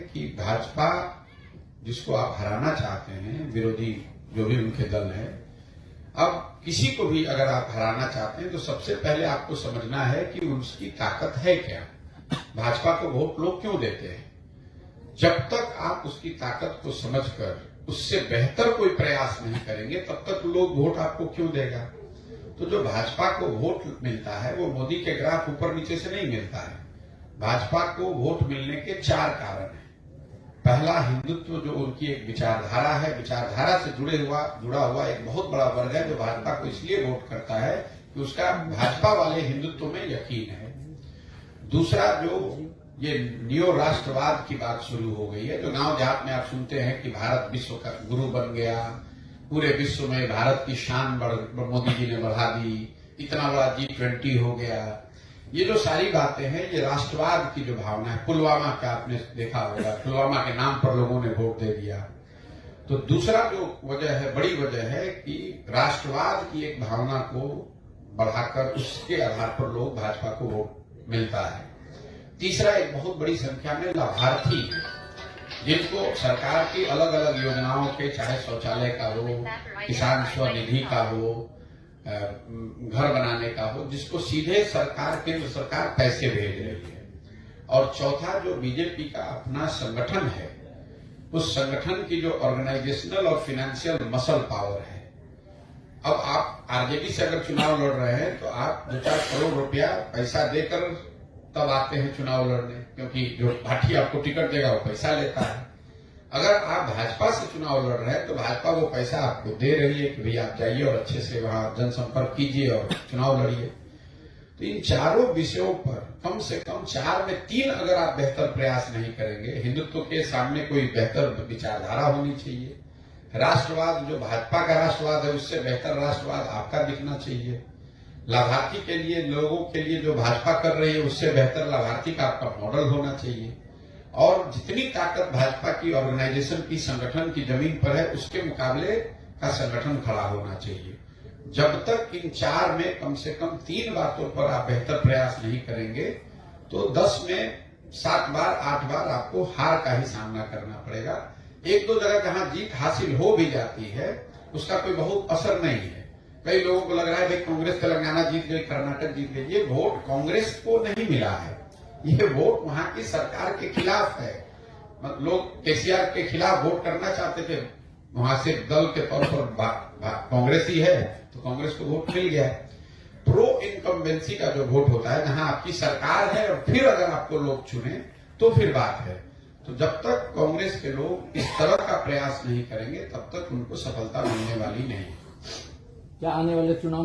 कि भाजपा जिसको आप हराना चाहते हैं, विरोधी जो भी उनके दल है, अब किसी को भी अगर आप हराना चाहते हैं तो सबसे पहले आपको समझना है कि उसकी ताकत है क्या। भाजपा को वोट लोग क्यों देते हैं? जब तक आप उसकी ताकत को समझकर उससे बेहतर कोई प्रयास नहीं करेंगे तब तक लोग वोट आपको क्यों देगा। तो जो भाजपा को वोट मिलता है वो मोदी के ग्राफ ऊपर नीचे से नहीं मिलता है। भाजपा को वोट मिलने के 4 कारण हैं। पहला, हिंदुत्व जो उनकी एक विचारधारा है, विचारधारा से जुड़ा हुआ एक बहुत बड़ा वर्ग है जो भाजपा को इसलिए वोट करता है कि उसका भाजपा वाले हिंदुत्व में यकीन है। दूसरा, जो ये नियो राष्ट्रवाद की बात शुरू हो गई है, जो गांव देहात में आप सुनते हैं कि भारत विश्व का गुरु बन गया, पूरे विश्व में भारत की शान मोदी जी ने बढ़ा दी, इतना बड़ा G20 हो गया। ये जो सारी बातें हैं ये राष्ट्रवाद की जो भावना है। पुलवामा का आपने देखा होगा, पुलवामा के नाम पर लोगों ने वोट दे दिया। तो दूसरा जो वजह है, बड़ी वजह है कि राष्ट्रवाद की एक भावना को बढ़ाकर उसके आधार पर लोग भाजपा को वोट मिलता है। तीसरा, एक बहुत बड़ी संख्या में लाभार्थी हैं जिनको सरकार की अलग अलग योजनाओं के, चाहे शौचालय का हो, किसान स्वनिधि का हो, घर बनाने का हो, जिसको सीधे सरकार, केंद्र सरकार पैसे भेज रही है। और चौथा, जो बीजेपी का अपना संगठन है, उस संगठन की जो ऑर्गेनाइजेशनल और फाइनेंशियल मसल पावर है। अब आप आरजेडी से अगर चुनाव लड़ रहे हैं तो आप 2-4 करोड़ रुपया पैसा देकर तब आते हैं चुनाव लड़ने, क्योंकि जो पार्टी आपको टिकट देगा वो पैसा लेता है। अगर आप भाजपा से चुनाव लड़ रहे हैं तो भाजपा वो पैसा आपको दे रही है कि भाई आप जाइए और अच्छे से वहां जनसंपर्क कीजिए और चुनाव लड़िए। तो इन चारों विषयों पर कम से कम 4 में 3 अगर आप बेहतर प्रयास नहीं करेंगे, हिंदुत्व के सामने कोई बेहतर विचारधारा होनी चाहिए, राष्ट्रवाद जो भाजपा का राष्ट्रवाद है उससे बेहतर राष्ट्रवाद आपका दिखना चाहिए, लाभार्थी के लिए, लोगों के लिए जो भाजपा कर रही है उससे बेहतर लाभार्थी का आपका मॉडल होना चाहिए, और जितनी ताकत भाजपा की ऑर्गेनाइजेशन की, संगठन की जमीन पर है उसके मुकाबले का संगठन खड़ा होना चाहिए। जब तक इन 4 में कम से कम 3 बातों पर आप बेहतर प्रयास नहीं करेंगे तो 10 में 7 बार 8 बार आपको हार का ही सामना करना पड़ेगा। 1-2 जगह जहां जीत हासिल हो भी जाती है उसका कोई बहुत असर नहीं है। कई लोगों को लग रहा है भाई कांग्रेस तेलंगाना जीत गई, कर्नाटक जीत गई। ये वोट कांग्रेस को नहीं मिला है, ये वोट वहां की सरकार के खिलाफ है। लोग केसीआर के खिलाफ वोट करना चाहते थे, वहां से दल के तौर पर कांग्रेस ही है तो कांग्रेस को वोट मिल गया है। प्रो इनकम्बेंसी का जो वोट होता है, जहां आपकी सरकार है और फिर अगर आपको लोग चुने तो फिर बात है। तो जब तक कांग्रेस के लोग इस तरह का प्रयास नहीं करेंगे तब तक उनको सफलता मिलने वाली नहीं। क्या आने वाले चुनाव